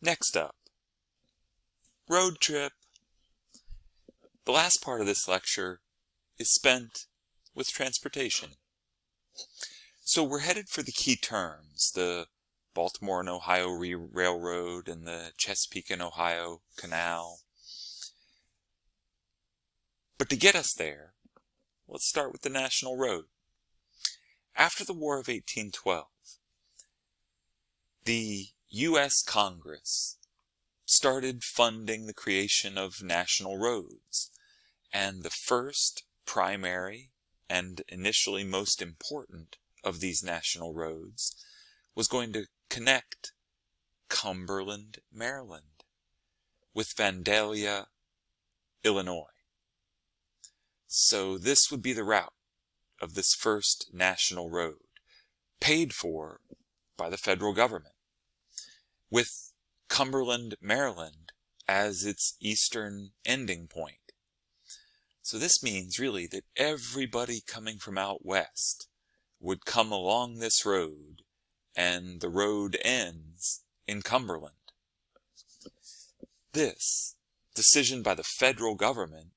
Next up, road trip. The last part of this lecture is spent with transportation. So we're headed for the key terms, the Baltimore and Ohio Railroad and the Chesapeake and Ohio Canal. But to get us there, let's start with the National Road. After the War of 1812, the U.S. Congress started funding the creation of national roads, and the first, primary, and initially most important of these national roads was going to connect Cumberland, Maryland, with Vandalia, Illinois. So this would be the route of this first national road, paid for by the federal government, with Cumberland, Maryland as its eastern ending point. So this means really that everybody coming from out west would come along this road, and the road ends in Cumberland. This decision by the federal government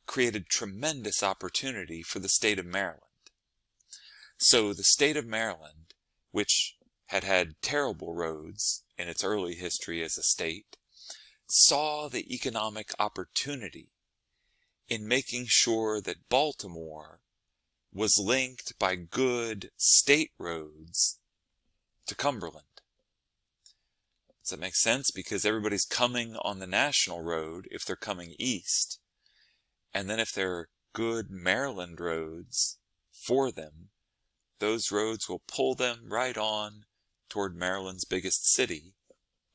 created tremendous opportunity for the state of Maryland. So the state of Maryland, which had had terrible roads in its early history as a state, saw the economic opportunity in making sure that Baltimore was linked by good state roads to Cumberland. Does that make sense? Because everybody's coming on the national road if they're coming east, and then if there are good Maryland roads for them, those roads will pull them right on toward Maryland's biggest city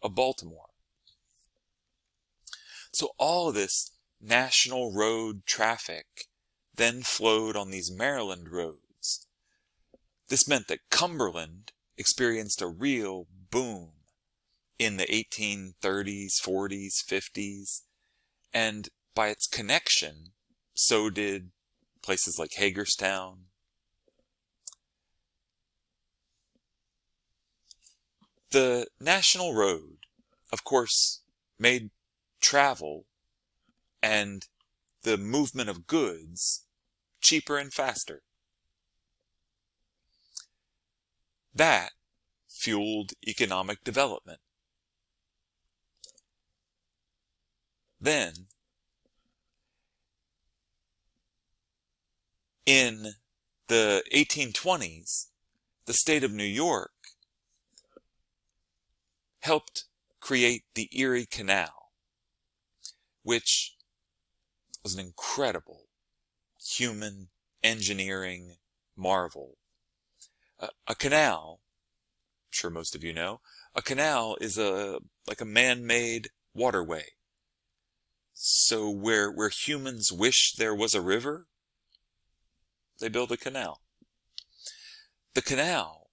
of Baltimore. So all of this national road traffic then flowed on these Maryland roads. This meant that Cumberland experienced a real boom in the 1830s, 40s, 50s, and by its connection, so did places like Hagerstown. The national road, of course, made travel and the movement of goods cheaper and faster. That fueled economic development. Then, in the 1820s, the state of New York helped create the Erie Canal, which was an incredible human engineering marvel. A canal, I'm sure most of you know, a canal is like a man-made waterway. So where humans wish there was a river, they build a canal. The canal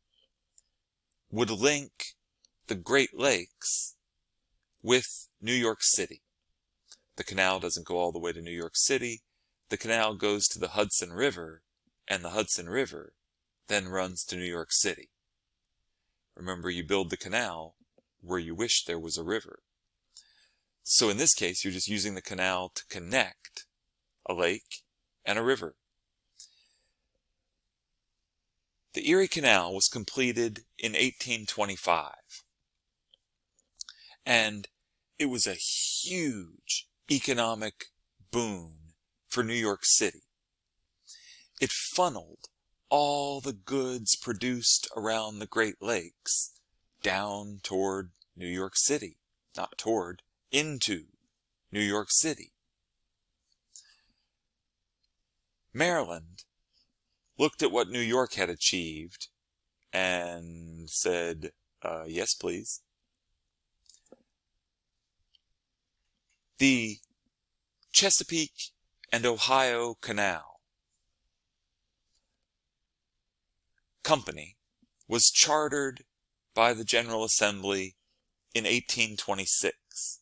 would link the Great Lakes with New York City. The canal doesn't go all the way to New York City. The canal goes to the Hudson River, and the Hudson River then runs to New York City. Remember, you build the canal where you wish there was a river. So in this case, you're just using the canal to connect a lake and a river. The Erie Canal was completed in 1825, and it was a huge economic boon for New York City. It funneled all the goods produced around the Great Lakes down toward New York City, not toward, into New York City. Maryland looked at what New York had achieved and said, yes, please. The Chesapeake and Ohio Canal Company was chartered by the General Assembly in 1826.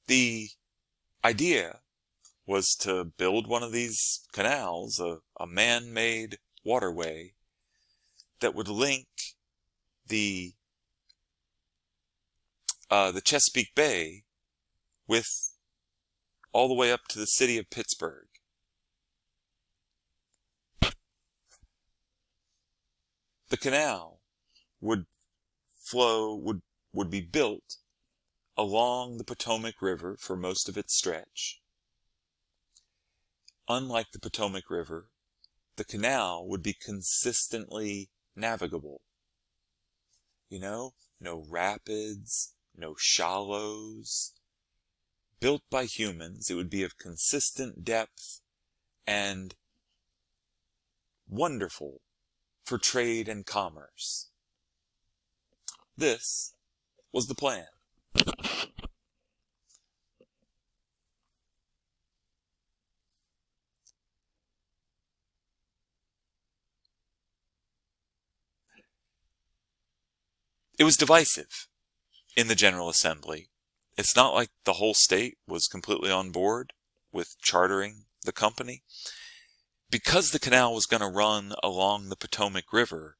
The idea was to build one of these canals, a man-made waterway that would link the Chesapeake Bay with all the way up to the city of Pittsburgh. The canal would be built along the Potomac River for most of its stretch. Unlike the Potomac River, the canal would be consistently navigable. You know, no rapids, no shallows. Built by humans, it would be of consistent depth and wonderful for trade and commerce. This was the plan. It was divisive in the General Assembly. It's not like the whole state was completely on board with chartering the company. Because the canal was going to run along the Potomac River,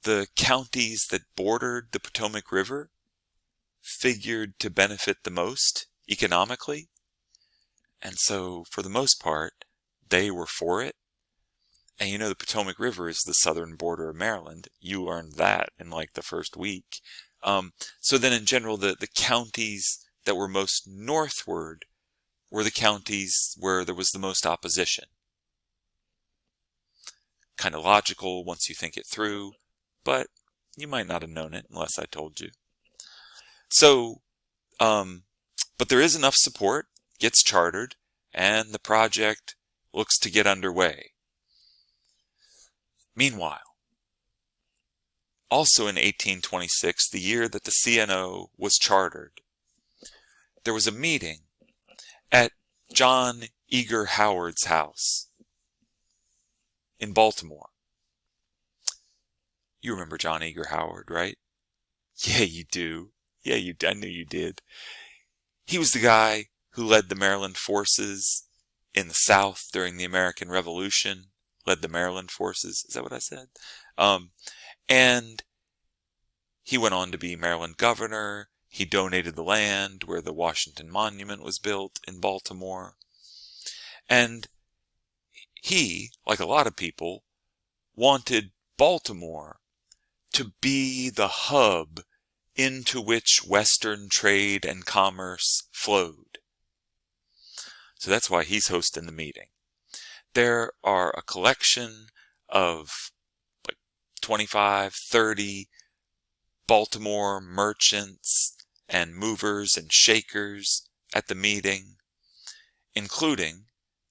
the counties that bordered the Potomac River figured to benefit the most economically. And so, for the most part, they were for it. And you know, the Potomac River is the southern border of Maryland. You learned that in like the first week. So then in general, the counties that were most northward were the counties where there was the most opposition. Kind of logical once you think it through, but you might not have known it unless I told you. So, but there is enough support, gets chartered, and the project looks to get underway. Meanwhile, also in 1826, the year that the CNO was chartered, there was a meeting at John Eager Howard's house in Baltimore. You remember John Eager Howard, right? Yeah, you do. Yeah, I knew you did. He was the guy who led the Maryland forces in the South during the American Revolution. Led the Maryland forces. Is that what I said? And he went on to be Maryland governor. He donated the land where the Washington Monument was built in Baltimore. And he, like a lot of people, wanted Baltimore to be the hub into which Western trade and commerce flowed. So that's why he's hosting the meeting. There are a collection of like 25, 30 Baltimore merchants and movers and shakers at the meeting, including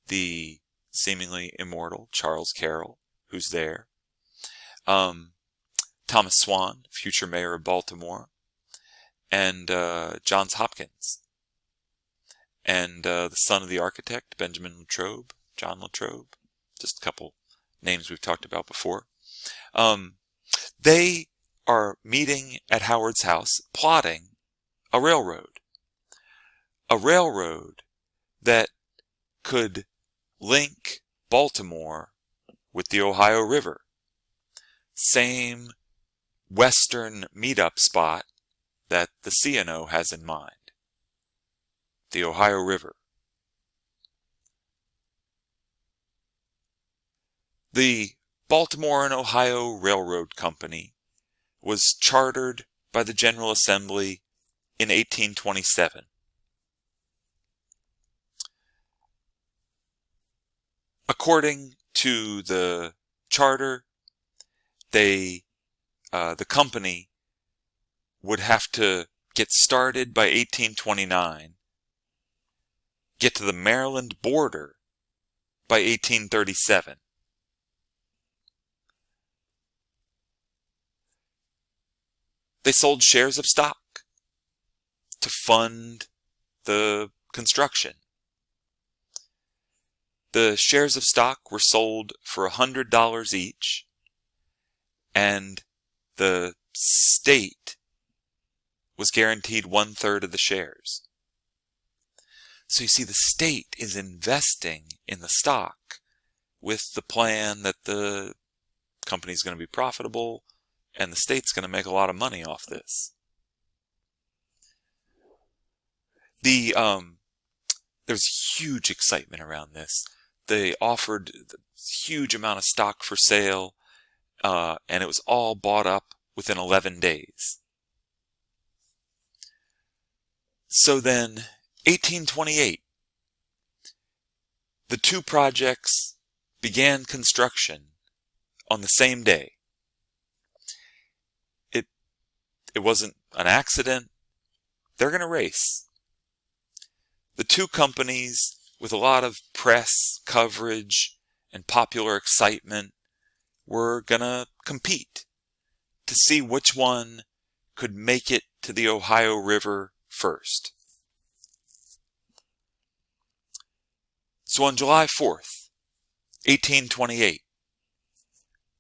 the seemingly immortal Charles Carroll, who's there, Thomas Swan, future mayor of Baltimore, and Johns Hopkins, and the son of the architect, Benjamin Latrobe, John Latrobe, just a couple names we've talked about before. They are meeting at Howard's house, plotting a railroad that could link Baltimore with the Ohio River. Same western meetup spot that the CNO has in mind, the Ohio River. The Baltimore and Ohio Railroad Company was chartered by the General Assembly in 1827. According to the charter, the company would have to get started by 1829, get to the Maryland border by 1837. They sold shares of stock to fund the construction. The shares of stock were sold for $100 each, and the state was guaranteed 1/3 of the shares. So you see, the state is investing in the stock with the plan that the company is going to be profitable and the state's going to make a lot of money off this. There's huge excitement around this. They offered a huge amount of stock for sale, and it was all bought up within 11 days. So then, 1828, the two projects began construction on the same day. It wasn't an accident. They're going to race. The two companies, with a lot of press coverage and popular excitement, were going to compete to see which one could make it to the Ohio River first. So on July 4th, 1828,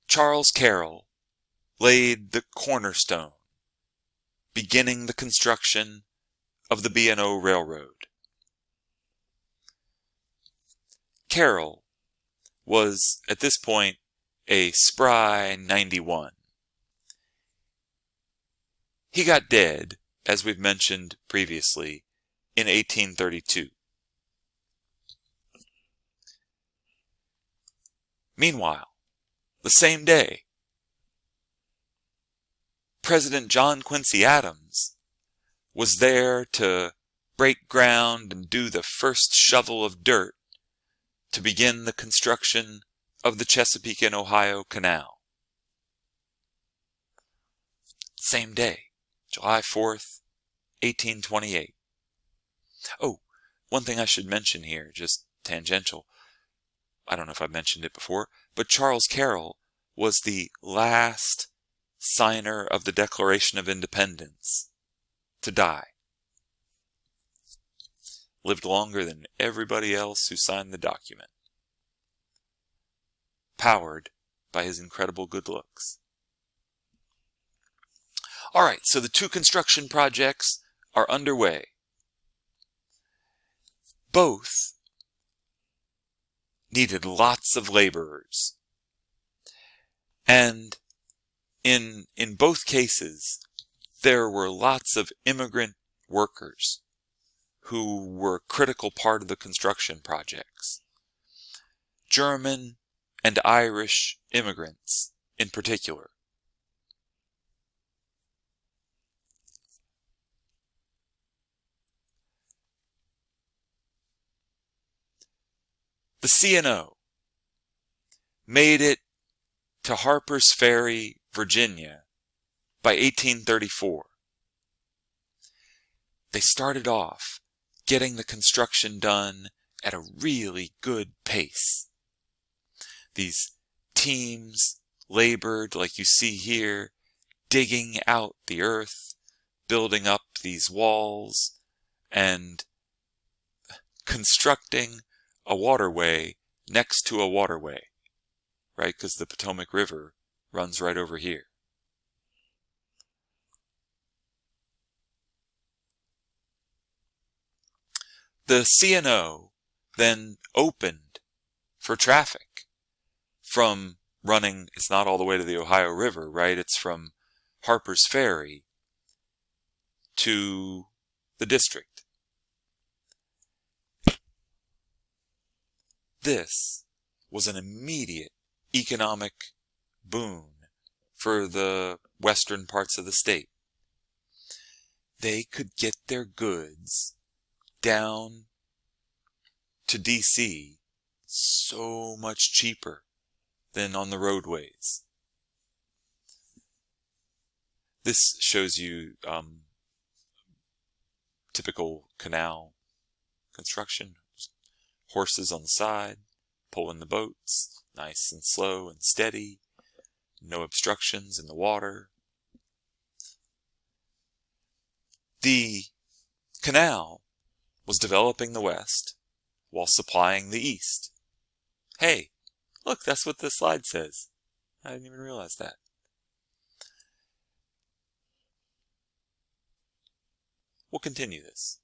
Charles Carroll laid the cornerstone, beginning the construction of the B&O Railroad. Carroll was, at this point, a spry 91. He got dead, as we've mentioned previously, in 1832. Meanwhile, the same day, President John Quincy Adams was there to break ground and do the first shovel of dirt to begin the construction of the Chesapeake and Ohio Canal. Same day, July 4th, 1828. Oh, one thing I should mention here, just tangential. I don't know if I've mentioned it before, but Charles Carroll was the last signer of the Declaration of Independence to die. Lived longer than everybody else who signed the document. Powered by his incredible good looks. Alright, so the two construction projects are underway. Both needed lots of laborers. And in both cases, there were lots of immigrant workers who were a critical part of the construction projects. German and Irish immigrants in particular. The C&O made it to Harper's Ferry, Virginia by 1834. They started off getting the construction done at a really good pace. These teams labored, like you see here, digging out the earth, building up these walls, and constructing a waterway next to a waterway, right? Because the Potomac River runs right over here. The C&O then opened for traffic from running, it's not all the way to the Ohio River, right? It's from Harper's Ferry to the district. This was an immediate economic boon for the western parts of the state. They could get their goods down to D.C. so much cheaper than on the roadways. This shows you typical canal construction. Horses on the side, pulling the boats, nice and slow and steady, no obstructions in the water. The canal was developing the West while supplying the East. Hey, look, that's what this slide says. I didn't even realize that. We'll continue this.